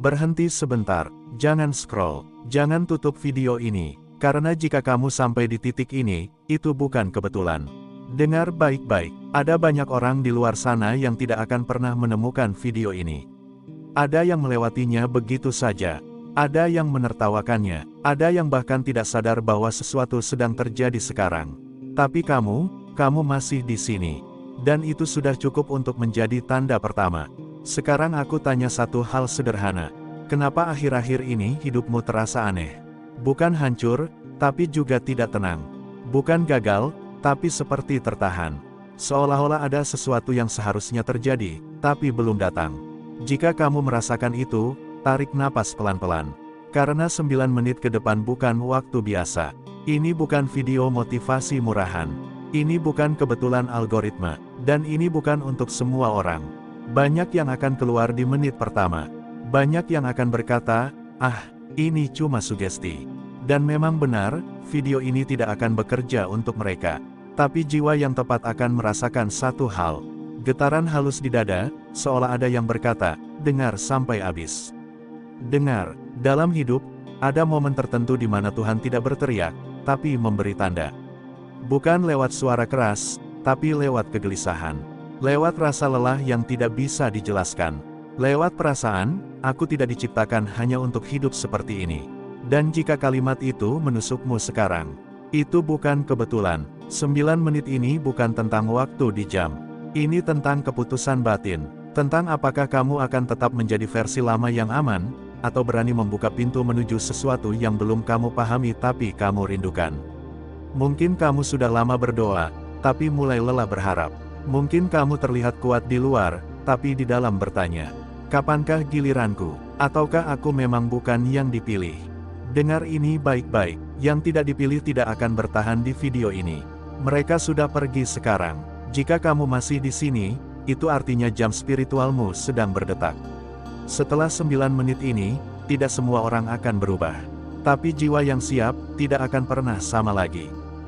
Berhenti sebentar, jangan scroll, jangan tutup video ini, karena jika kamu sampai di titik ini, itu bukan kebetulan. Dengar baik-baik, ada banyak orang di luar sana yang tidak akan pernah menemukan video ini. Ada yang melewatinya begitu saja, ada yang menertawakannya, ada yang bahkan tidak sadar bahwa sesuatu sedang terjadi sekarang. Tapi kamu masih di sini. Dan itu sudah cukup untuk menjadi tanda pertama. Sekarang aku tanya satu hal sederhana. Kenapa akhir-akhir ini hidupmu terasa aneh? Bukan hancur, tapi juga tidak tenang. Bukan gagal, tapi seperti tertahan. Seolah-olah ada sesuatu yang seharusnya terjadi, tapi belum datang. Jika kamu merasakan itu, tarik napas pelan-pelan. Karena 9 menit ke depan bukan waktu biasa. Ini bukan video motivasi murahan. Ini bukan kebetulan algoritma. Dan ini bukan untuk semua orang. Banyak yang akan keluar di menit pertama. Banyak yang akan berkata, ini cuma sugesti. Dan memang benar, video ini tidak akan bekerja untuk mereka. Tapi jiwa yang tepat akan merasakan satu hal. Getaran halus di dada, seolah ada yang berkata, dengar sampai habis. Dengar, dalam hidup, ada momen tertentu di mana Tuhan tidak berteriak, tapi memberi tanda. Bukan lewat suara keras, tapi lewat kegelisahan. Lewat rasa lelah yang tidak bisa dijelaskan. Lewat perasaan, aku tidak diciptakan hanya untuk hidup seperti ini. Dan jika kalimat itu menusukmu sekarang, itu bukan kebetulan. 9 menit ini bukan tentang waktu di jam. Ini tentang keputusan batin. Tentang apakah kamu akan tetap menjadi versi lama yang aman, atau berani membuka pintu menuju sesuatu yang belum kamu pahami tapi kamu rindukan. Mungkin kamu sudah lama berdoa, tapi mulai lelah berharap. Mungkin kamu terlihat kuat di luar, tapi di dalam bertanya, kapankah giliranku? Ataukah aku memang bukan yang dipilih? Dengar ini baik-baik, yang tidak dipilih tidak akan bertahan di video ini. Mereka sudah pergi sekarang. Jika kamu masih di sini, itu artinya jam spiritualmu sedang berdetak. Setelah 9 menit ini, tidak semua orang akan berubah. Tapi jiwa yang siap, tidak akan pernah sama lagi.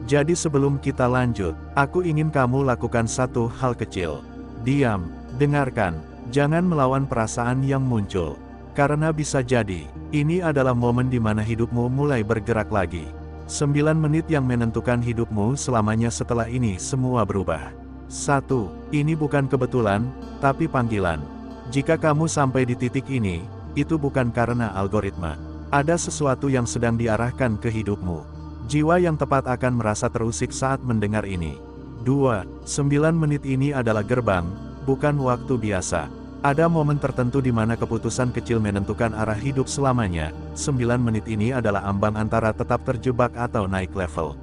Jadi sebelum kita lanjut, aku ingin kamu lakukan satu hal kecil. Diam, dengarkan, jangan melawan perasaan yang muncul. Karena bisa jadi, ini adalah momen di mana hidupmu mulai bergerak lagi. 9 menit yang menentukan hidupmu selamanya. Setelah ini semua berubah. 1. Ini bukan kebetulan, tapi panggilan. Jika kamu sampai di titik ini, itu bukan karena algoritma. Ada sesuatu yang sedang diarahkan ke hidupmu. Jiwa yang tepat akan merasa terusik saat mendengar ini. 2. 9 menit ini adalah gerbang, bukan waktu biasa. Ada momen tertentu di mana keputusan kecil menentukan arah hidup selamanya. 9 menit ini adalah ambang antara tetap terjebak atau naik level.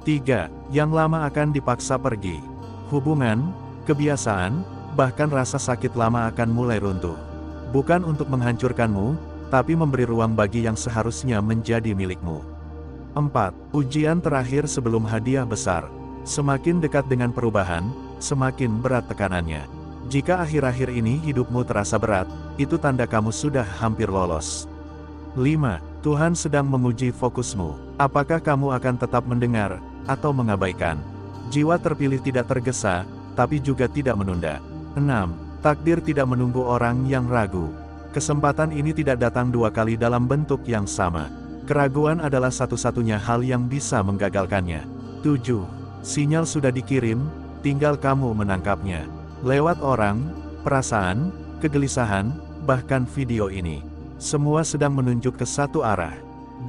3. Yang lama akan dipaksa pergi. Hubungan, kebiasaan, bahkan rasa sakit lama akan mulai runtuh. Bukan untuk menghancurkanmu, tapi memberi ruang bagi yang seharusnya menjadi milikmu. 4. Ujian terakhir sebelum hadiah besar. Semakin dekat dengan perubahan, semakin berat tekanannya. Jika akhir-akhir ini hidupmu terasa berat, itu tanda kamu sudah hampir lolos. 5. Tuhan sedang menguji fokusmu. Apakah kamu akan tetap mendengar, atau mengabaikan? Jiwa terpilih tidak tergesa, tapi juga tidak menunda. 6. Takdir tidak menunggu orang yang ragu. Kesempatan ini tidak datang 2 kali dalam bentuk yang sama. Keraguan adalah satu-satunya hal yang bisa menggagalkannya. 7. Sinyal sudah dikirim, tinggal kamu menangkapnya. Lewat orang, perasaan, kegelisahan, bahkan video ini. Semua sedang menunjuk ke satu arah.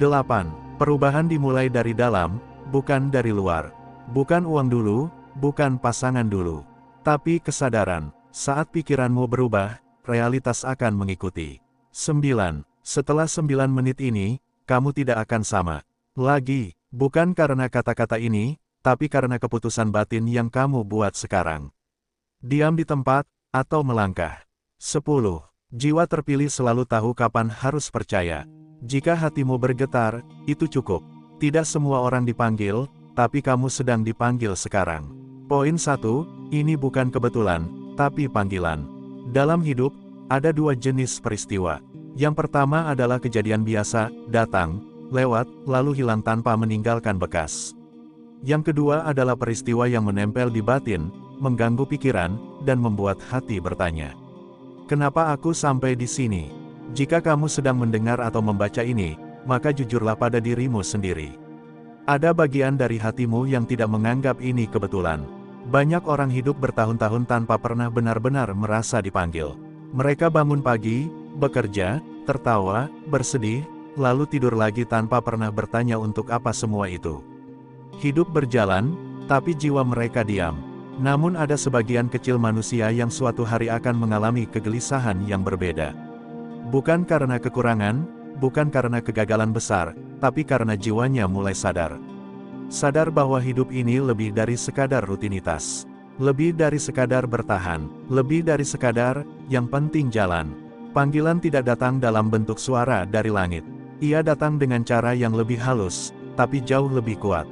8. Perubahan dimulai dari dalam, bukan dari luar. Bukan uang dulu, bukan pasangan dulu. Tapi kesadaran. Saat pikiranmu berubah, realitas akan mengikuti. 9. Setelah 9 menit ini, kamu tidak akan sama lagi, bukan karena kata-kata ini, tapi karena keputusan batin yang kamu buat sekarang. Diam di tempat, atau melangkah. 10. Jiwa terpilih selalu tahu kapan harus percaya. Jika hatimu bergetar, itu cukup. Tidak semua orang dipanggil, tapi kamu sedang dipanggil sekarang. Poin 1, ini bukan kebetulan, tapi panggilan. Dalam hidup, ada 2 jenis peristiwa. Yang pertama adalah kejadian biasa, datang, lewat, lalu hilang tanpa meninggalkan bekas. Yang kedua adalah peristiwa yang menempel di batin, mengganggu pikiran, dan membuat hati bertanya. Kenapa aku sampai di sini? Jika kamu sedang mendengar atau membaca ini, maka jujurlah pada dirimu sendiri. Ada bagian dari hatimu yang tidak menganggap ini kebetulan. Banyak orang hidup bertahun-tahun tanpa pernah benar-benar merasa dipanggil. Mereka bangun pagi, bekerja, tertawa, bersedih, lalu tidur lagi tanpa pernah bertanya untuk apa semua itu. Hidup berjalan, tapi jiwa mereka diam. Namun ada sebagian kecil manusia yang suatu hari akan mengalami kegelisahan yang berbeda. Bukan karena kekurangan, bukan karena kegagalan besar, tapi karena jiwanya mulai sadar. Sadar bahwa hidup ini lebih dari sekadar rutinitas. Lebih dari sekadar bertahan, lebih dari sekadar, yang penting jalan. Panggilan tidak datang dalam bentuk suara dari langit. Ia datang dengan cara yang lebih halus, tapi jauh lebih kuat.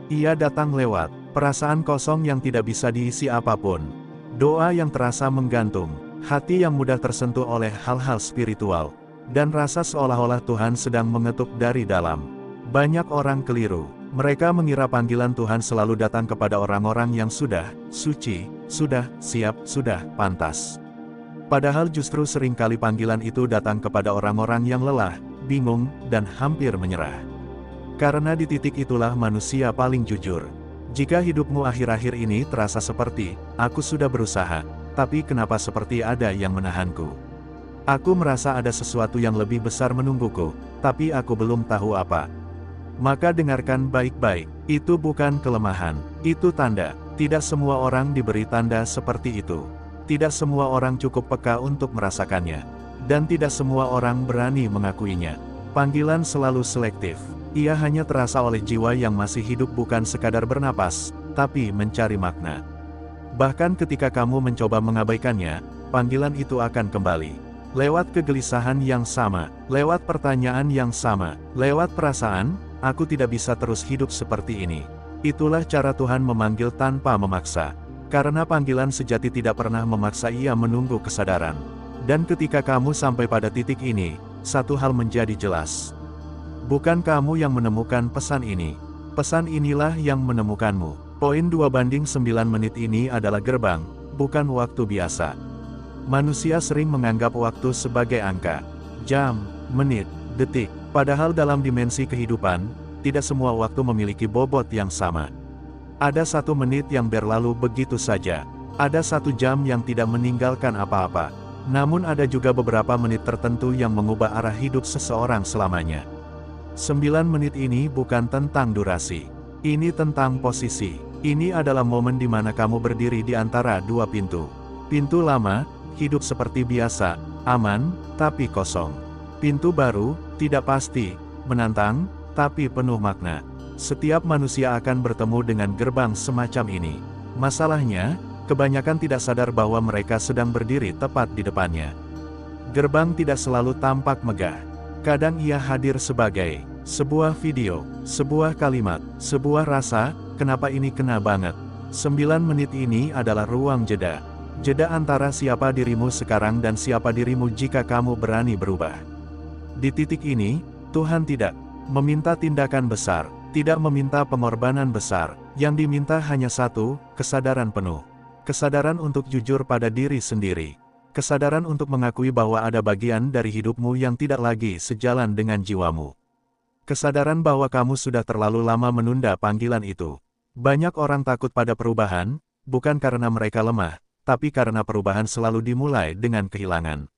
Ia datang lewat perasaan kosong yang tidak bisa diisi apapun. Doa yang terasa menggantung, hati yang mudah tersentuh oleh hal-hal spiritual, dan rasa seolah-olah Tuhan sedang mengetuk dari dalam. Banyak orang keliru. Mereka mengira panggilan Tuhan selalu datang kepada orang-orang yang sudah suci, sudah siap, sudah pantas. Padahal justru seringkali panggilan itu datang kepada orang-orang yang lelah, bingung, dan hampir menyerah. Karena di titik itulah manusia paling jujur. Jika hidupmu akhir-akhir ini terasa seperti, aku sudah berusaha, tapi kenapa seperti ada yang menahanku? Aku merasa ada sesuatu yang lebih besar menungguku, tapi aku belum tahu apa. Maka dengarkan baik-baik, itu bukan kelemahan, itu tanda. Tidak semua orang diberi tanda seperti itu. Tidak semua orang cukup peka untuk merasakannya. Dan tidak semua orang berani mengakuinya. Panggilan selalu selektif. Ia hanya terasa oleh jiwa yang masih hidup bukan sekadar bernapas, tapi mencari makna. Bahkan ketika kamu mencoba mengabaikannya, panggilan itu akan kembali. Lewat kegelisahan yang sama, lewat pertanyaan yang sama, lewat perasaan, aku tidak bisa terus hidup seperti ini. Itulah cara Tuhan memanggil tanpa memaksa. Karena panggilan sejati tidak pernah memaksa, ia menunggu kesadaran. Dan ketika kamu sampai pada titik ini, satu hal menjadi jelas. Bukan kamu yang menemukan pesan ini. Pesan inilah yang menemukanmu. Poin 2:9 menit ini adalah gerbang, bukan waktu biasa. Manusia sering menganggap waktu sebagai angka, jam, menit, detik. Padahal dalam dimensi kehidupan, tidak semua waktu memiliki bobot yang sama. Ada 1 menit yang berlalu begitu saja. Ada 1 jam yang tidak meninggalkan apa-apa. Namun ada juga beberapa menit tertentu yang mengubah arah hidup seseorang selamanya. 9 menit ini bukan tentang durasi. Ini tentang posisi. Ini adalah momen di mana kamu berdiri di antara 2 pintu. Pintu lama, hidup seperti biasa, aman, tapi kosong. Pintu baru, tidak pasti, menantang, tapi penuh makna. Setiap manusia akan bertemu dengan gerbang semacam ini. Masalahnya, kebanyakan tidak sadar bahwa mereka sedang berdiri tepat di depannya. Gerbang tidak selalu tampak megah. Kadang ia hadir sebagai sebuah video, sebuah kalimat, sebuah rasa, kenapa ini kena banget. 9 menit ini adalah ruang jeda. Jeda antara siapa dirimu sekarang dan siapa dirimu jika kamu berani berubah. Di titik ini, Tuhan tidak meminta tindakan besar, tidak meminta pengorbanan besar. Yang diminta hanya satu, kesadaran penuh. Kesadaran untuk jujur pada diri sendiri. Kesadaran untuk mengakui bahwa ada bagian dari hidupmu yang tidak lagi sejalan dengan jiwamu. Kesadaran bahwa kamu sudah terlalu lama menunda panggilan itu. Banyak orang takut pada perubahan, bukan karena mereka lemah, tapi karena perubahan selalu dimulai dengan kehilangan.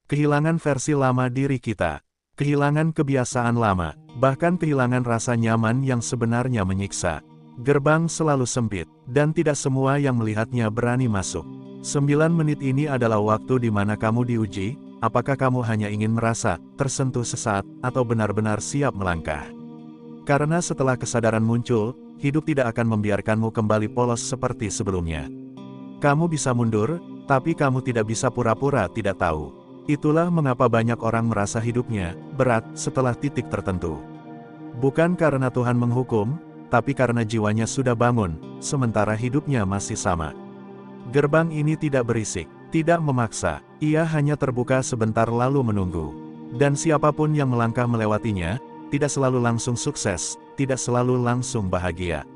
Kehilangan versi lama diri kita. Kehilangan kebiasaan lama, bahkan kehilangan rasa nyaman yang sebenarnya menyiksa. Gerbang selalu sempit, dan tidak semua yang melihatnya berani masuk. 9 menit ini adalah waktu di mana kamu diuji, apakah kamu hanya ingin merasa tersentuh sesaat, atau benar-benar siap melangkah. Karena setelah kesadaran muncul, hidup tidak akan membiarkanmu kembali polos seperti sebelumnya. Kamu bisa mundur, tapi kamu tidak bisa pura-pura tidak tahu. Itulah mengapa banyak orang merasa hidupnya berat setelah titik tertentu. Bukan karena Tuhan menghukum, tapi karena jiwanya sudah bangun, sementara hidupnya masih sama. Gerbang ini tidak berisik, tidak memaksa, ia hanya terbuka sebentar lalu menunggu. Dan siapapun yang melangkah melewatinya, tidak selalu langsung sukses, tidak selalu langsung bahagia.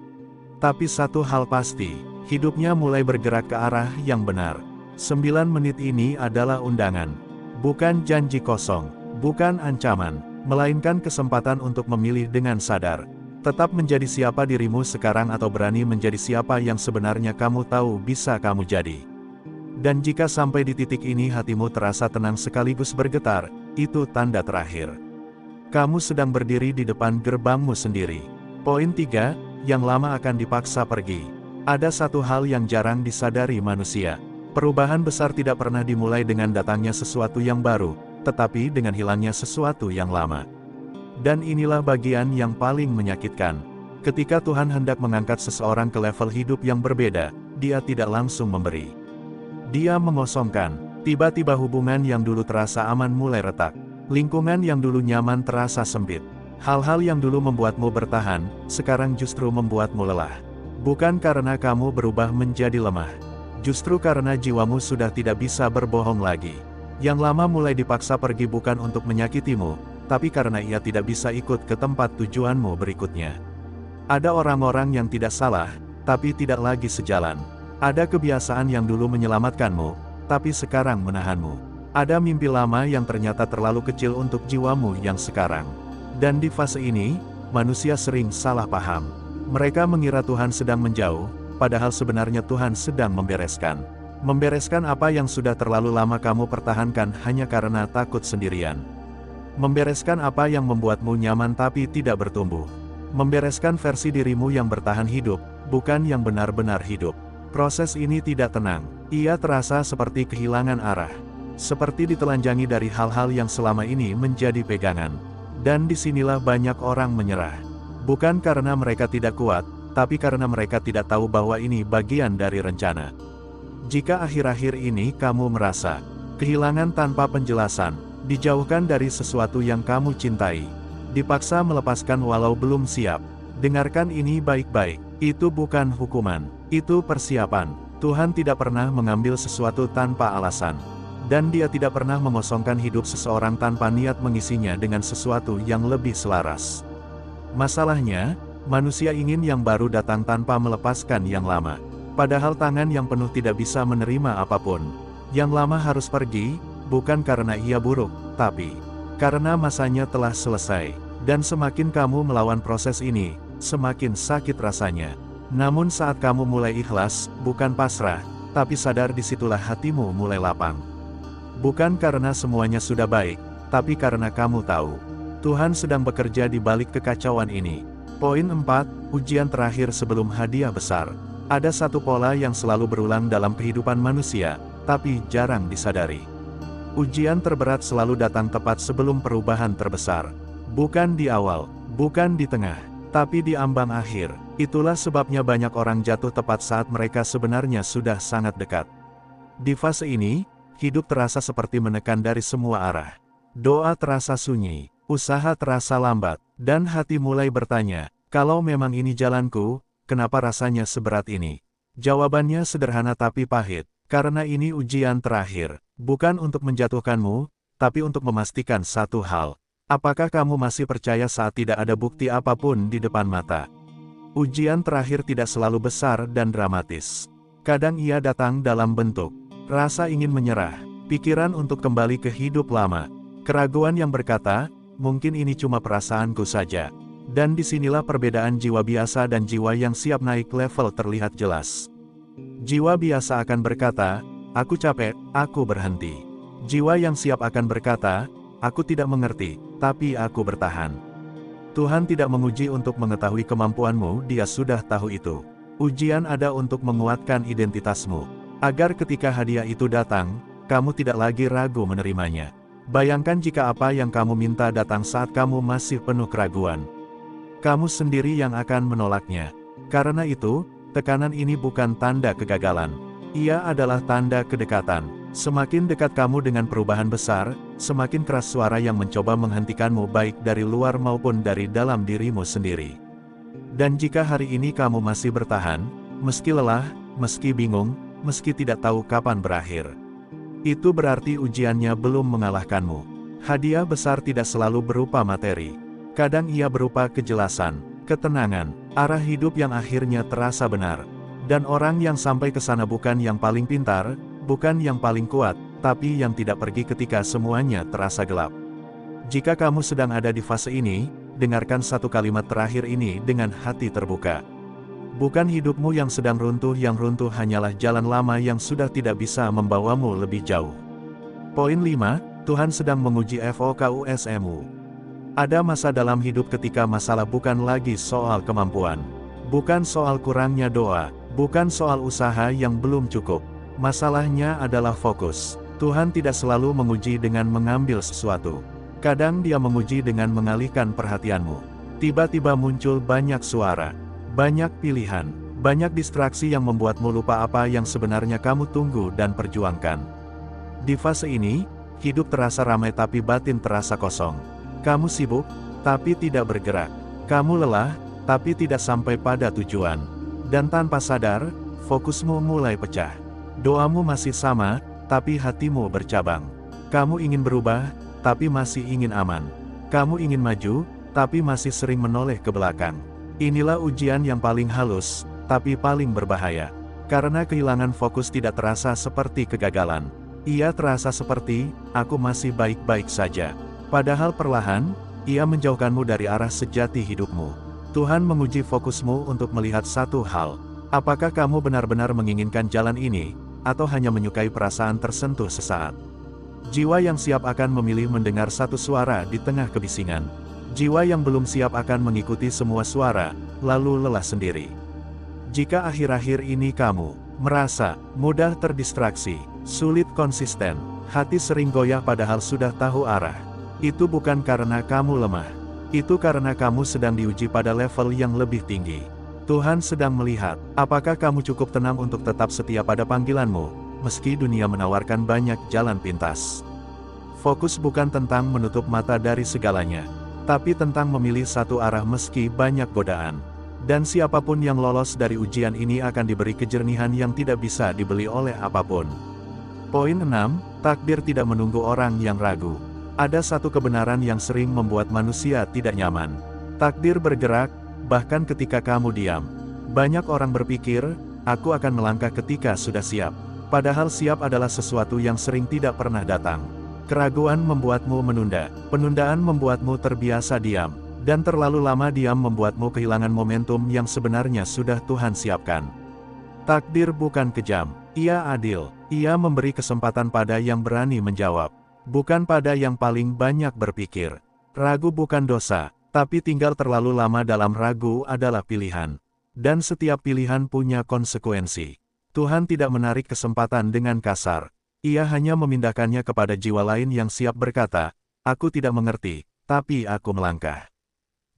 Tapi satu hal pasti, hidupnya mulai bergerak ke arah yang benar. 9 menit ini adalah undangan. Bukan janji kosong, bukan ancaman, melainkan kesempatan untuk memilih dengan sadar. Tetap menjadi siapa dirimu sekarang atau berani menjadi siapa yang sebenarnya kamu tahu bisa kamu jadi. Dan jika sampai di titik ini hatimu terasa tenang sekaligus bergetar, itu tanda terakhir. Kamu sedang berdiri di depan gerbangmu sendiri. Poin 3, yang lama akan dipaksa pergi. Ada satu hal yang jarang disadari manusia. Perubahan besar tidak pernah dimulai dengan datangnya sesuatu yang baru, tetapi dengan hilangnya sesuatu yang lama. Dan inilah bagian yang paling menyakitkan. Ketika Tuhan hendak mengangkat seseorang ke level hidup yang berbeda, Dia tidak langsung memberi. Dia mengosongkan. Tiba-tiba hubungan yang dulu terasa aman mulai retak. Lingkungan yang dulu nyaman terasa sempit. Hal-hal yang dulu membuatmu bertahan, sekarang justru membuatmu lelah. Bukan karena kamu berubah menjadi lemah. Justru karena jiwamu sudah tidak bisa berbohong lagi. Yang lama mulai dipaksa pergi bukan untuk menyakitimu, tapi karena ia tidak bisa ikut ke tempat tujuanmu berikutnya. Ada orang-orang yang tidak salah, tapi tidak lagi sejalan. Ada kebiasaan yang dulu menyelamatkanmu, tapi sekarang menahanmu. Ada mimpi lama yang ternyata terlalu kecil untuk jiwamu yang sekarang. Dan di fase ini, manusia sering salah paham. Mereka mengira Tuhan sedang menjauh, padahal sebenarnya Tuhan sedang membereskan. Membereskan apa yang sudah terlalu lama kamu pertahankan hanya karena takut sendirian. Membereskan apa yang membuatmu nyaman tapi tidak bertumbuh. Membereskan versi dirimu yang bertahan hidup, bukan yang benar-benar hidup. Proses ini tidak tenang. Ia terasa seperti kehilangan arah. Seperti ditelanjangi dari hal-hal yang selama ini menjadi pegangan. Dan disinilah banyak orang menyerah. Bukan karena mereka tidak kuat, tapi karena mereka tidak tahu bahwa ini bagian dari rencana. Jika akhir-akhir ini kamu merasa kehilangan tanpa penjelasan, dijauhkan dari sesuatu yang kamu cintai, dipaksa melepaskan walau belum siap, dengarkan ini baik-baik, itu bukan hukuman, itu persiapan. Tuhan tidak pernah mengambil sesuatu tanpa alasan. Dan Dia tidak pernah mengosongkan hidup seseorang tanpa niat mengisinya dengan sesuatu yang lebih selaras. Masalahnya, manusia ingin yang baru datang tanpa melepaskan yang lama. Padahal tangan yang penuh tidak bisa menerima apapun. Yang lama harus pergi, bukan karena ia buruk, tapi karena masanya telah selesai. Dan semakin kamu melawan proses ini, semakin sakit rasanya. Namun saat kamu mulai ikhlas, bukan pasrah, tapi sadar disitulah hatimu mulai lapang. Bukan karena semuanya sudah baik, tapi karena kamu tahu Tuhan sedang bekerja di balik kekacauan ini. Poin 4, ujian terakhir sebelum hadiah besar. Ada satu pola yang selalu berulang dalam kehidupan manusia, tapi jarang disadari. Ujian terberat selalu datang tepat sebelum perubahan terbesar. Bukan di awal, bukan di tengah, tapi di ambang akhir. Itulah sebabnya banyak orang jatuh tepat saat mereka sebenarnya sudah sangat dekat. Di fase ini, hidup terasa seperti menekan dari semua arah. Doa terasa sunyi, usaha terasa lambat, dan hati mulai bertanya, kalau memang ini jalanku, kenapa rasanya seberat ini? Jawabannya sederhana tapi pahit, karena ini ujian terakhir, bukan untuk menjatuhkanmu, tapi untuk memastikan satu hal. Apakah kamu masih percaya saat tidak ada bukti apapun di depan mata? Ujian terakhir tidak selalu besar dan dramatis. Kadang ia datang dalam bentuk rasa ingin menyerah, pikiran untuk kembali ke hidup lama, keraguan yang berkata, mungkin ini cuma perasaanku saja. Dan disinilah perbedaan jiwa biasa dan jiwa yang siap naik level terlihat jelas. Jiwa biasa akan berkata, aku capek, aku berhenti. Jiwa yang siap akan berkata, aku tidak mengerti, tapi aku bertahan. Tuhan tidak menguji untuk mengetahui kemampuanmu, Dia sudah tahu itu. Ujian ada untuk menguatkan identitasmu, agar ketika hadiah itu datang, kamu tidak lagi ragu menerimanya. Bayangkan jika apa yang kamu minta datang saat kamu masih penuh keraguan. Kamu sendiri yang akan menolaknya. Karena itu, tekanan ini bukan tanda kegagalan. Ia adalah tanda kedekatan. Semakin dekat kamu dengan perubahan besar, semakin keras suara yang mencoba menghentikanmu baik dari luar maupun dari dalam dirimu sendiri. Dan jika hari ini kamu masih bertahan, meski lelah, meski bingung, meski tidak tahu kapan berakhir, itu berarti ujiannya belum mengalahkanmu. Hadiah besar tidak selalu berupa materi. Kadang ia berupa kejelasan, ketenangan, arah hidup yang akhirnya terasa benar. Dan orang yang sampai ke sana bukan yang paling pintar, bukan yang paling kuat, tapi yang tidak pergi ketika semuanya terasa gelap. Jika kamu sedang ada di fase ini, dengarkan satu kalimat terakhir ini dengan hati terbuka. Bukan hidupmu yang sedang runtuh, yang runtuh hanyalah jalan lama yang sudah tidak bisa membawamu lebih jauh. Poin 5, Tuhan sedang menguji FOKUSMU. Ada masa dalam hidup ketika masalah bukan lagi soal kemampuan. Bukan soal kurangnya doa, bukan soal usaha yang belum cukup. Masalahnya adalah fokus. Tuhan tidak selalu menguji dengan mengambil sesuatu. Kadang Dia menguji dengan mengalihkan perhatianmu. Tiba-tiba muncul banyak suara, banyak pilihan, banyak distraksi yang membuatmu lupa apa yang sebenarnya kamu tunggu dan perjuangkan. Di fase ini, hidup terasa ramai tapi batin terasa kosong. Kamu sibuk, tapi tidak bergerak. Kamu lelah, tapi tidak sampai pada tujuan. Dan tanpa sadar, fokusmu mulai pecah. Doamu masih sama, tapi hatimu bercabang. Kamu ingin berubah, tapi masih ingin aman. Kamu ingin maju, tapi masih sering menoleh ke belakang. Inilah ujian yang paling halus, tapi paling berbahaya. Karena kehilangan fokus tidak terasa seperti kegagalan. Ia terasa seperti, aku masih baik-baik saja. Padahal perlahan, ia menjauhkanmu dari arah sejati hidupmu. Tuhan menguji fokusmu untuk melihat satu hal. Apakah kamu benar-benar menginginkan jalan ini, atau hanya menyukai perasaan tersentuh sesaat? Jiwa yang siap akan memilih mendengar satu suara di tengah kebisingan. Jiwa yang belum siap akan mengikuti semua suara, lalu lelah sendiri. Jika akhir-akhir ini kamu merasa mudah terdistraksi, sulit konsisten, hati sering goyah padahal sudah tahu arah, itu bukan karena kamu lemah. Itu karena kamu sedang diuji pada level yang lebih tinggi. Tuhan sedang melihat, apakah kamu cukup tenang untuk tetap setia pada panggilanmu, meski dunia menawarkan banyak jalan pintas. Fokus bukan tentang menutup mata dari segalanya, tapi tentang memilih satu arah meski banyak godaan. Dan siapapun yang lolos dari ujian ini akan diberi kejernihan yang tidak bisa dibeli oleh apapun. Poin 6, takdir tidak menunggu orang yang ragu. Ada satu kebenaran yang sering membuat manusia tidak nyaman. Takdir bergerak, bahkan ketika kamu diam. Banyak orang berpikir, aku akan melangkah ketika sudah siap. Padahal siap adalah sesuatu yang sering tidak pernah datang. Keraguan membuatmu menunda, penundaan membuatmu terbiasa diam, dan terlalu lama diam membuatmu kehilangan momentum yang sebenarnya sudah Tuhan siapkan. Takdir bukan kejam, Ia adil, Ia memberi kesempatan pada yang berani menjawab. Bukan pada yang paling banyak berpikir. Ragu bukan dosa, tapi tinggal terlalu lama dalam ragu adalah pilihan. Dan setiap pilihan punya konsekuensi. Tuhan tidak menarik kesempatan dengan kasar. Ia hanya memindahkannya kepada jiwa lain yang siap berkata, aku tidak mengerti, tapi aku melangkah.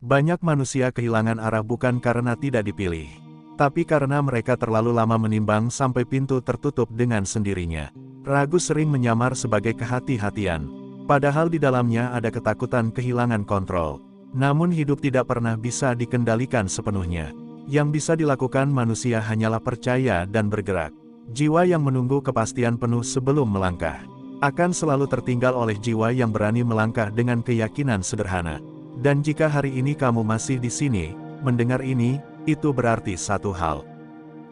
Banyak manusia kehilangan arah bukan karena tidak dipilih, tapi karena mereka terlalu lama menimbang sampai pintu tertutup dengan sendirinya. Ragu sering menyamar sebagai kehati-hatian, padahal di dalamnya ada ketakutan kehilangan kontrol. Namun hidup tidak pernah bisa dikendalikan sepenuhnya. Yang bisa dilakukan manusia hanyalah percaya dan bergerak. Jiwa yang menunggu kepastian penuh sebelum melangkah, akan selalu tertinggal oleh jiwa yang berani melangkah dengan keyakinan sederhana. Dan jika hari ini kamu masih di sini, mendengar ini, itu berarti satu hal.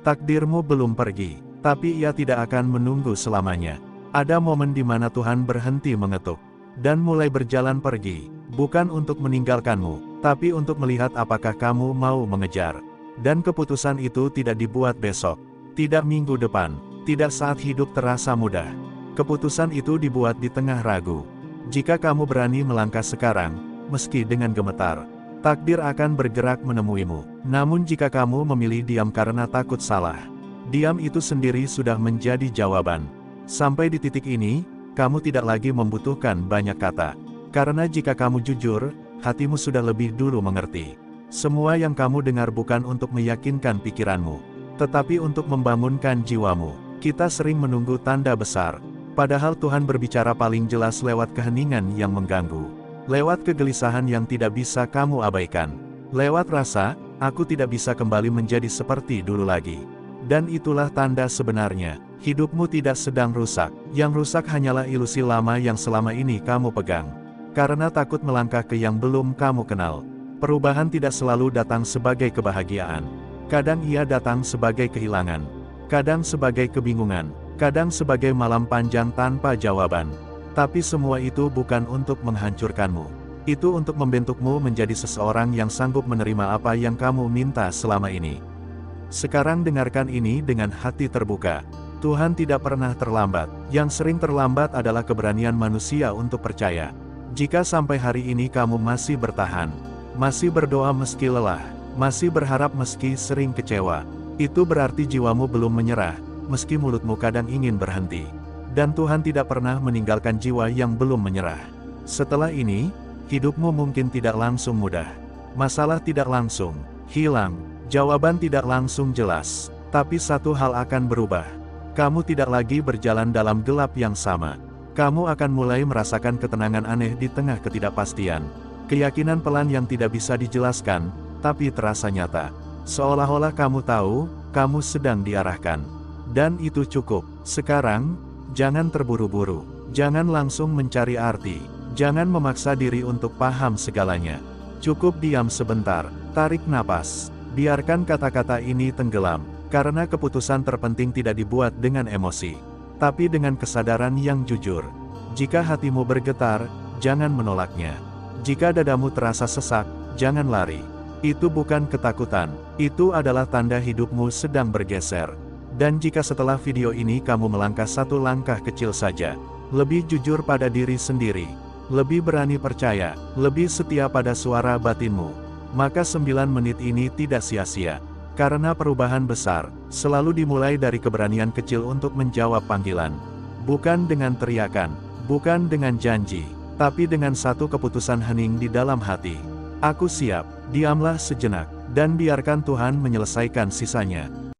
Takdirmu belum pergi. Tapi ia tidak akan menunggu selamanya. Ada momen di mana Tuhan berhenti mengetuk, dan mulai berjalan pergi, bukan untuk meninggalkanmu, tapi untuk melihat apakah kamu mau mengejar. Dan keputusan itu tidak dibuat besok, tidak minggu depan, tidak saat hidup terasa mudah. Keputusan itu dibuat di tengah ragu. Jika kamu berani melangkah sekarang, meski dengan gemetar, takdir akan bergerak menemuimu. Namun jika kamu memilih diam karena takut salah, diam itu sendiri sudah menjadi jawaban. Sampai di titik ini, kamu tidak lagi membutuhkan banyak kata. Karena jika kamu jujur, hatimu sudah lebih dulu mengerti. Semua yang kamu dengar bukan untuk meyakinkan pikiranmu, tetapi untuk membangunkan jiwamu. Kita sering menunggu tanda besar, padahal Tuhan berbicara paling jelas lewat keheningan yang mengganggu. Lewat kegelisahan yang tidak bisa kamu abaikan. Lewat rasa, aku tidak bisa kembali menjadi seperti dulu lagi. Dan itulah tanda sebenarnya, hidupmu tidak sedang rusak. Yang rusak hanyalah ilusi lama yang selama ini kamu pegang. Karena takut melangkah ke yang belum kamu kenal. Perubahan tidak selalu datang sebagai kebahagiaan. Kadang ia datang sebagai kehilangan. Kadang sebagai kebingungan. kadang sebagai malam panjang tanpa jawaban. Tapi semua itu bukan untuk menghancurkanmu. Itu untuk membentukmu menjadi seseorang yang sanggup menerima apa yang kamu minta selama ini. Sekarang dengarkan ini dengan hati terbuka. Tuhan tidak pernah terlambat. Yang sering terlambat adalah keberanian manusia untuk percaya. Jika sampai hari ini kamu masih bertahan, masih berdoa meski lelah, masih berharap meski sering kecewa, itu berarti jiwamu belum menyerah, meski mulutmu kadang ingin berhenti. Dan Tuhan tidak pernah meninggalkan jiwa yang belum menyerah. Setelah ini, hidupmu mungkin tidak langsung mudah. Masalah tidak langsung hilang, jawaban tidak langsung jelas. Tapi satu hal akan berubah. Kamu tidak lagi berjalan dalam gelap yang sama. Kamu akan mulai merasakan ketenangan aneh di tengah ketidakpastian. Keyakinan pelan yang tidak bisa dijelaskan, tapi terasa nyata. Seolah-olah kamu tahu, kamu sedang diarahkan. Dan itu cukup. Sekarang, jangan terburu-buru. Jangan langsung mencari arti. Jangan memaksa diri untuk paham segalanya. Cukup diam sebentar, tarik napas. Biarkan kata-kata ini tenggelam, karena keputusan terpenting tidak dibuat dengan emosi, tapi dengan kesadaran yang jujur. Jika hatimu bergetar, jangan menolaknya. Jika dadamu terasa sesak, jangan lari. Itu bukan ketakutan, itu adalah tanda hidupmu sedang bergeser. Dan jika setelah video ini kamu melangkah satu langkah kecil saja, lebih jujur pada diri sendiri, lebih berani percaya, lebih setia pada suara batinmu, maka 9 menit ini tidak sia-sia. Karena perubahan besar, selalu dimulai dari keberanian kecil untuk menjawab panggilan. Bukan dengan teriakan, bukan dengan janji, tapi dengan satu keputusan hening di dalam hati. Aku siap, diamlah sejenak, dan biarkan Tuhan menyelesaikan sisanya.